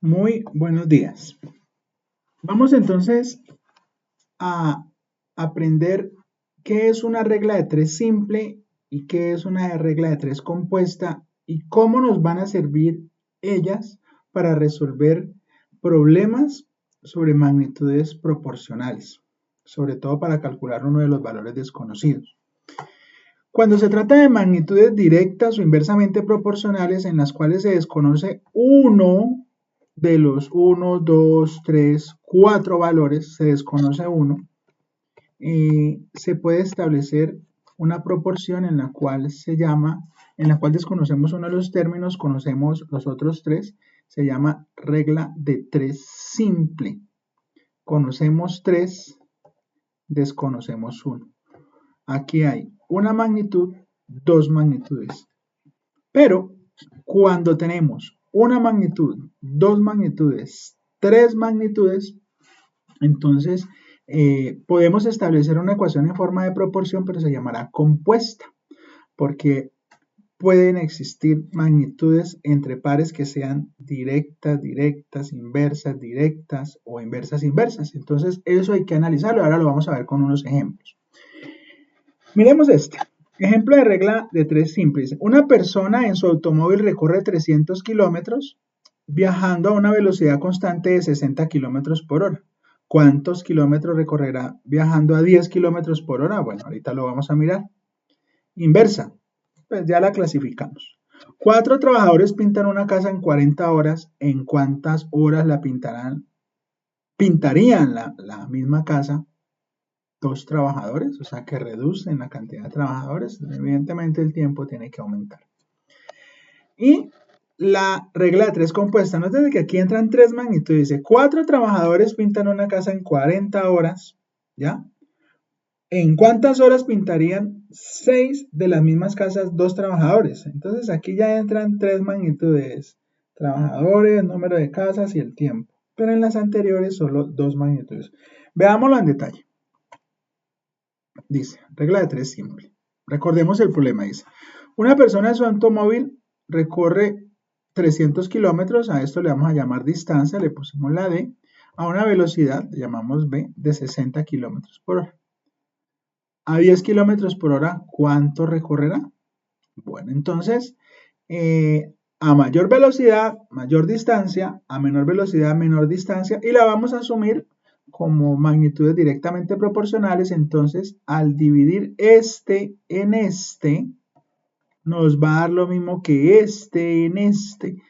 Muy buenos días. Vamos entonces a aprender qué es una regla de tres simple y qué es una regla de tres compuesta y cómo nos van a servir ellas para resolver problemas sobre magnitudes proporcionales, sobre todo para calcular uno de los valores desconocidos. Cuando se trata de magnitudes directas o inversamente proporcionales en las cuales se desconoce uno de los 1, 2, 3, 4 valores, se desconoce uno, se puede establecer una proporción en la cual desconocemos uno de los términos, conocemos los otros tres, se llama regla de tres simple. Conocemos tres, desconocemos uno. Aquí hay una magnitud, dos magnitudes. Pero cuando tenemos una magnitud, dos magnitudes, tres magnitudes, entonces podemos establecer una ecuación en forma de proporción, pero se llamará compuesta, porque pueden existir magnitudes entre pares que sean directas, directas, inversas, directas o inversas, inversas. Entonces eso hay que analizarlo. Ahora lo vamos a ver con unos ejemplos. Miremos este. Ejemplo de regla de tres simples. Una persona en su automóvil recorre 300 kilómetros viajando a una velocidad constante de 60 kilómetros por hora. ¿Cuántos kilómetros recorrerá viajando a 10 kilómetros por hora? Bueno, ahorita lo vamos a mirar. Inversa, pues ya la clasificamos. 4 trabajadores pintan una casa en 40 horas. ¿En cuántas horas la pintarían la misma casa? 2 trabajadores, o sea que reducen la cantidad de trabajadores, evidentemente el tiempo tiene que aumentar. Y la regla de tres compuesta, noten que aquí entran tres magnitudes, dice 4 trabajadores pintan una casa en 40 horas, ¿ya? ¿En cuántas horas pintarían 6 de las mismas casas 2 trabajadores? Entonces aquí ya entran tres magnitudes, trabajadores, número de casas y el tiempo, pero en las anteriores solo 2 magnitudes. Veámoslo en detalle. Dice, regla de tres simple. Recordemos el problema, dice. Una persona en su automóvil recorre 300 kilómetros, a esto le vamos a llamar distancia, le pusimos la D, a una velocidad, le llamamos B, de 60 kilómetros por hora. A 10 kilómetros por hora, ¿cuánto recorrerá? Bueno, entonces, a mayor velocidad, mayor distancia, a menor velocidad, menor distancia, y la vamos a asumir como magnitudes directamente proporcionales. Entonces, al dividir este en este, nos va a dar lo mismo que este en este.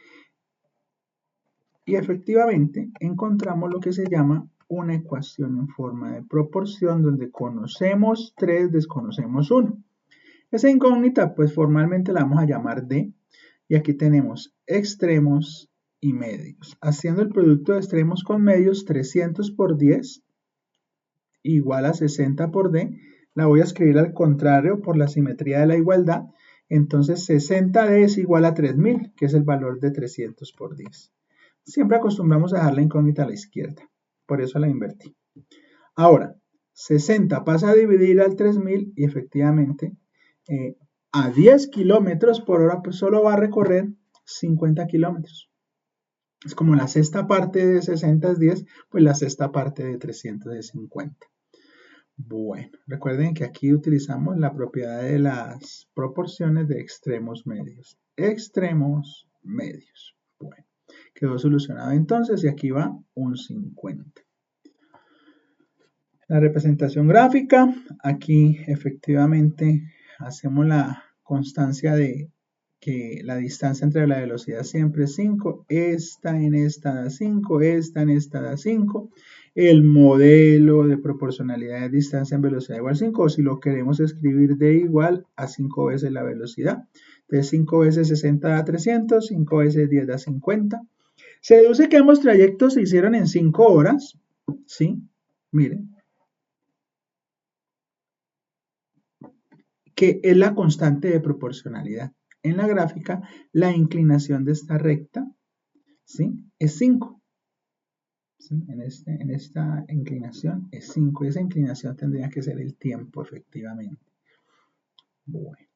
Y efectivamente, encontramos lo que se llama una ecuación en forma de proporción, donde conocemos 3, desconocemos 1. Esa incógnita, pues formalmente la vamos a llamar D. Y aquí tenemos extremos y medios. Haciendo el producto de extremos con medios, 300 por 10 igual a 60 por D. La voy a escribir al contrario por la simetría de la igualdad. Entonces 60D es igual a 3000, que es el valor de 300 por 10. Siempre acostumbramos a dejar la incógnita a la izquierda. Por eso la invertí. Ahora, 60 pasa a dividir al 3000 y efectivamente a 10 kilómetros por hora, pues solo va a recorrer 50 kilómetros. Es como la sexta parte de 60 es 10, pues la sexta parte de 300 es 50. Bueno, recuerden que aquí utilizamos la propiedad de las proporciones de extremos medios. Extremos medios. Bueno, quedó solucionado entonces y aquí va un 50. La representación gráfica, aquí efectivamente hacemos la constancia de que la distancia entre la velocidad siempre es 5, esta en esta da 5, esta en esta da 5, el modelo de proporcionalidad de distancia en velocidad igual a 5, o si lo queremos escribir de igual a 5 veces la velocidad, entonces 5 veces 60 da 300, 5 veces 10 da 50, se deduce que ambos trayectos se hicieron en 5 horas, ¿sí? Miren, que es la constante de proporcionalidad. En la gráfica, la inclinación de esta recta, ¿sí?, es 5. ¿Sí? En esta inclinación es 5 y esa inclinación tendría que ser el tiempo, efectivamente. Bueno.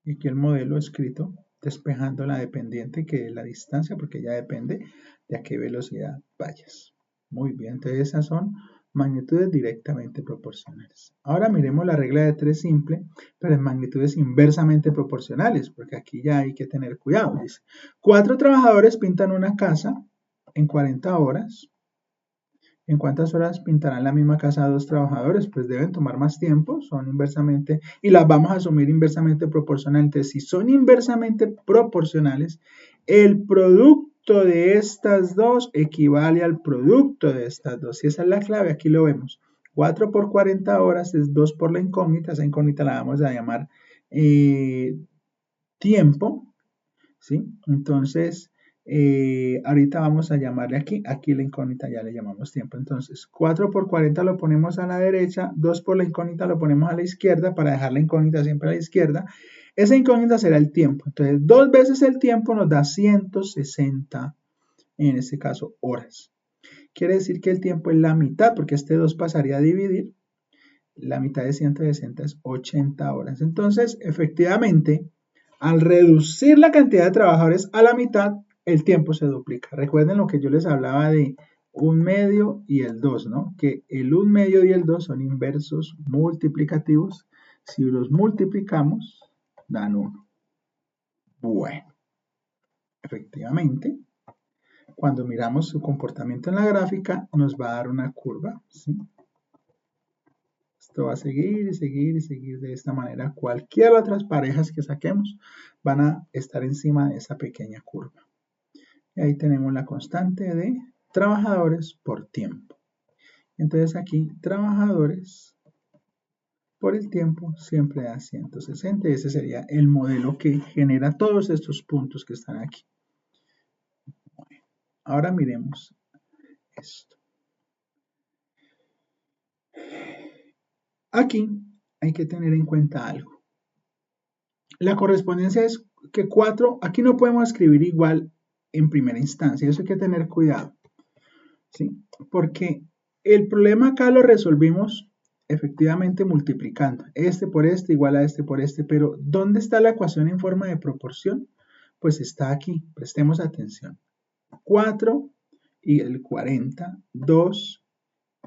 Y aquí el modelo escrito despejando la dependiente, que es la distancia, porque ya depende de a qué velocidad vayas. Muy bien, entonces esas son magnitudes directamente proporcionales. Ahora miremos la regla de 3 simple, pero en magnitudes inversamente proporcionales, porque aquí ya hay que tener cuidado. Dice, 4 trabajadores pintan una casa en 40 horas. ¿En cuántas horas pintarán la misma casa 2 trabajadores? Pues deben tomar más tiempo, son inversamente, y las vamos a asumir inversamente proporcionales. Entonces, si son inversamente proporcionales, el producto de estas dos equivale al producto de estas dos. Y esa es la clave, aquí lo vemos. 4 por 40 horas es 2 por la incógnita, esa incógnita la vamos a llamar tiempo, ¿sí? Entonces, ahorita vamos a llamarle aquí la incógnita ya le llamamos tiempo. Entonces, 4 por 40 lo ponemos a la derecha, 2 por la incógnita lo ponemos a la izquierda para dejar la incógnita siempre a la izquierda. Esa incógnita será el tiempo. Entonces, 2 veces el tiempo nos da 160, en este caso, horas. Quiere decir que el tiempo es la mitad, porque este 2 pasaría a dividir. La mitad de 160 es 80 horas. Entonces, efectivamente, al reducir la cantidad de trabajadores a la mitad, el tiempo se duplica. Recuerden lo que yo les hablaba de 1/2 y el 2, ¿no? Que el 1/2 y el 2 son inversos multiplicativos. Si los multiplicamos, dan 1. Bueno, efectivamente, cuando miramos su comportamiento en la gráfica, nos va a dar una curva, ¿sí? Esto va a seguir y seguir y seguir de esta manera. Cualquiera de otras parejas que saquemos van a estar encima de esa pequeña curva. Y ahí tenemos la constante de trabajadores por tiempo. Entonces aquí, trabajadores por el tiempo siempre da 160. Ese sería el modelo que genera todos estos puntos que están aquí. Ahora miremos esto. Aquí hay que tener en cuenta algo. La correspondencia es que 4, aquí no podemos escribir igual en primera instancia, eso hay que tener cuidado, ¿sí? Porque el problema acá lo resolvimos efectivamente multiplicando, este por este igual a este por este, pero ¿dónde está la ecuación en forma de proporción? Pues está aquí, prestemos atención. 4 y el 40, 2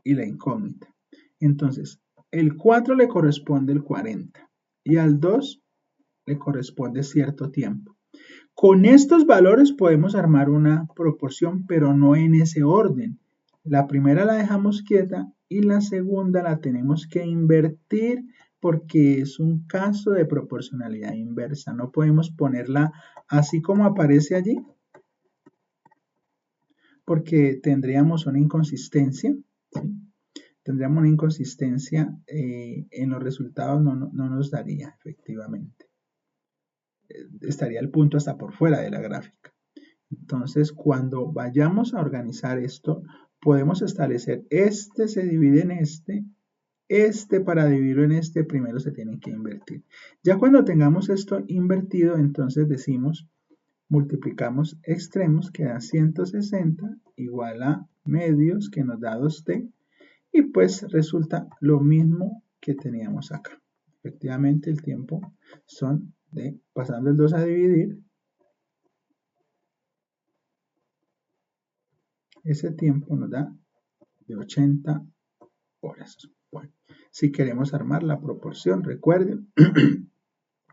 y la incógnita. Entonces, el 4 le corresponde el 40 y al 2 le corresponde cierto tiempo. Con estos valores podemos armar una proporción, pero no en ese orden. La primera la dejamos quieta y la segunda la tenemos que invertir porque es un caso de proporcionalidad inversa. No podemos ponerla así como aparece allí porque tendríamos una inconsistencia, ¿sí? Tendríamos una inconsistencia en los resultados, no nos daría efectivamente. Estaría el punto hasta por fuera de la gráfica. Entonces, cuando vayamos a organizar esto, podemos establecer este se divide en este para dividirlo en este primero se tiene que invertir. Ya cuando tengamos esto invertido, entonces decimos, multiplicamos extremos que da 160 igual a medios que nos da 2t y pues resulta lo mismo que teníamos acá. Efectivamente el tiempo son de, pasando el 2 a dividir, ese tiempo nos da de 80 horas. Bueno, si queremos armar la proporción, recuerden,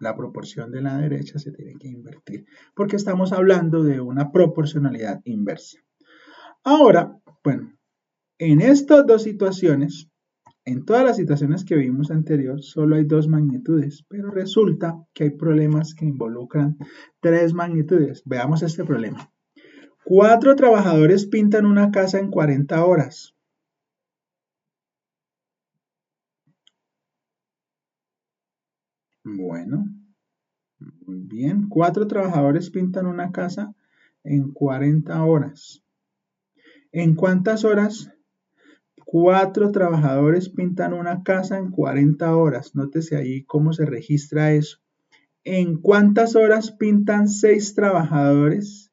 la proporción de la derecha se tiene que invertir, porque estamos hablando de una proporcionalidad inversa. Ahora, bueno, en estas dos situaciones, en todas las situaciones que vimos anterior, solo hay 2 magnitudes, pero resulta que hay problemas que involucran 3 magnitudes. Veamos este problema. 4 trabajadores pintan una casa en 40 horas. Bueno, muy bien. 4 trabajadores pintan una casa en 40 horas. ¿En cuántas horas? 4 trabajadores pintan una casa en 40 horas. Nótese ahí cómo se registra eso. ¿En cuántas horas pintan 6 trabajadores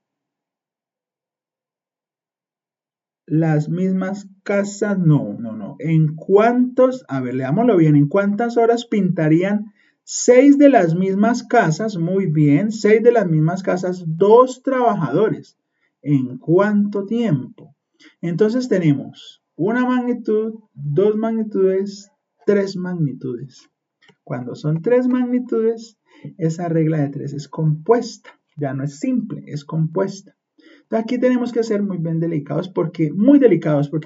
las mismas casas? No. ¿En cuántos? A ver, leámoslo bien. ¿En cuántas horas pintarían 6 de las mismas casas, muy bien, 6 de las mismas casas, 2 trabajadores. ¿En cuánto tiempo? Entonces tenemos una magnitud, 2 magnitudes, 3 magnitudes. Cuando son 3 magnitudes, esa regla de 3 es compuesta, ya no es simple, es compuesta. Entonces aquí tenemos que ser muy delicados porque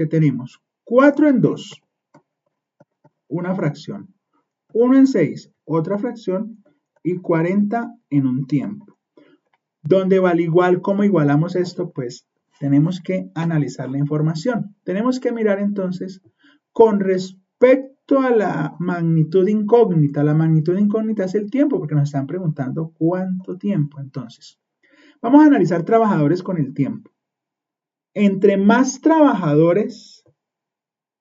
tenemos 4 en 2, una fracción, 1 en 6, otra fracción, y 40 en un tiempo. Donde vale igual, ¿cómo igualamos esto? Pues tenemos que analizar la información. Tenemos que mirar entonces con respecto a la magnitud incógnita. La magnitud incógnita es el tiempo, porque nos están preguntando cuánto tiempo. Entonces, vamos a analizar trabajadores con el tiempo. Entre más trabajadores,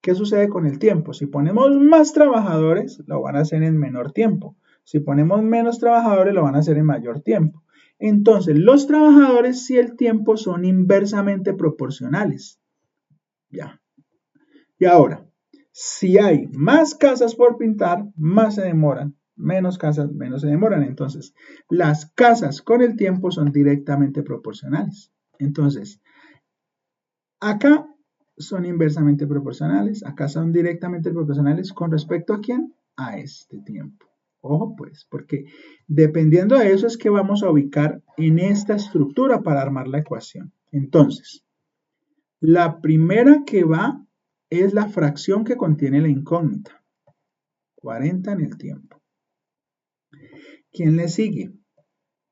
¿qué sucede con el tiempo? Si ponemos más trabajadores, lo van a hacer en menor tiempo. Si ponemos menos trabajadores, lo van a hacer en mayor tiempo. Entonces, los trabajadores y el tiempo son inversamente proporcionales. Ya. Y ahora, si hay más casas por pintar, más se demoran. Menos casas, menos se demoran. Entonces, las casas con el tiempo son directamente proporcionales. Entonces, acá son inversamente proporcionales, acá son directamente proporcionales con respecto a quién, a este tiempo. Ojo pues, porque dependiendo de eso es que vamos a ubicar en esta estructura para armar la ecuación. Entonces, la primera que va es la fracción que contiene la incógnita, 40 en el tiempo. ¿Quién le sigue?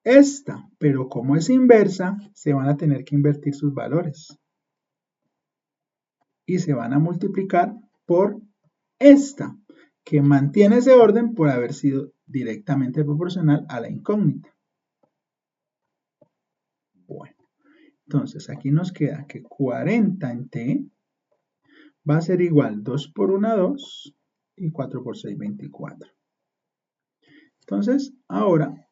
Esta, pero como es inversa, se van a tener que invertir sus valores. Y se van a multiplicar por esta, que mantiene ese orden por haber sido directamente proporcional a la incógnita. Bueno, entonces aquí nos queda que 40 en t va a ser igual 2 por 1, 2 y 4 por 6, 24. Entonces, ahora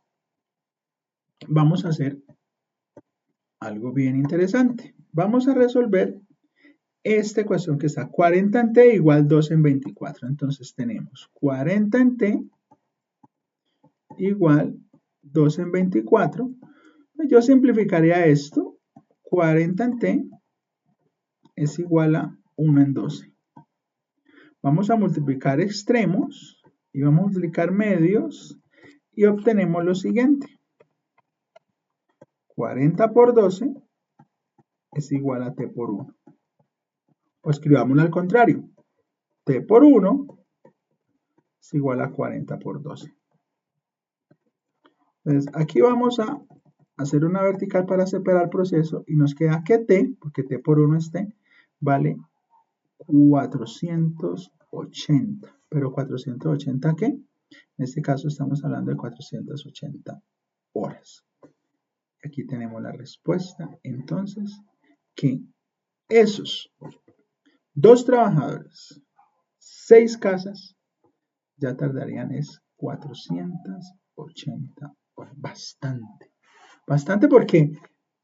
vamos a hacer algo bien interesante. Vamos a resolver esta ecuación que está 40 en t igual 2 en 24. Entonces tenemos 40 en t igual 2 en 24. Yo simplificaría esto. 40 en t es igual a 1 en 12. Vamos a multiplicar extremos y vamos a multiplicar medios y obtenemos lo siguiente. 40 por 12 es igual a t por 1. O escribámoslo al contrario. T por 1 es igual a 40 por 12. Entonces, aquí vamos a hacer una vertical para separar el proceso y nos queda que t, porque t por 1 es t, vale 480. ¿Pero 480 qué? En este caso estamos hablando de 480 horas. Aquí tenemos la respuesta. Entonces, que esos 2 trabajadores, 6 casas, ya tardarían es 480 horas. Bastante. Bastante porque,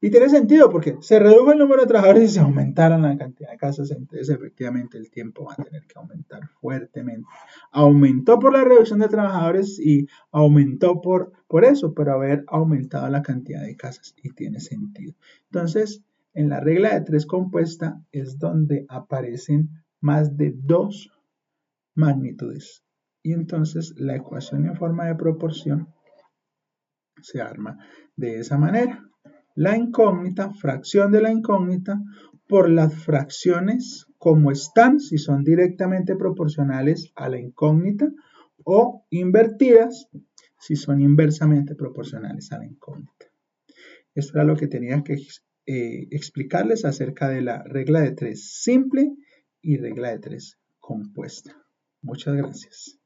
y tiene sentido porque se redujo el número de trabajadores y se aumentaron la cantidad de casas, entonces efectivamente el tiempo va a tener que aumentar fuertemente. Aumentó por la reducción de trabajadores y aumentó por eso, por haber aumentado la cantidad de casas y tiene sentido. Entonces, en la regla de 3 compuesta es donde aparecen más de 2 magnitudes. Y entonces la ecuación en forma de proporción se arma de esa manera. La incógnita, fracción de la incógnita, por las fracciones como están, si son directamente proporcionales a la incógnita, o invertidas, si son inversamente proporcionales a la incógnita. Esto era lo que tenía que explicarles acerca de la regla de 3 simple y regla de 3 compuesta. Muchas gracias.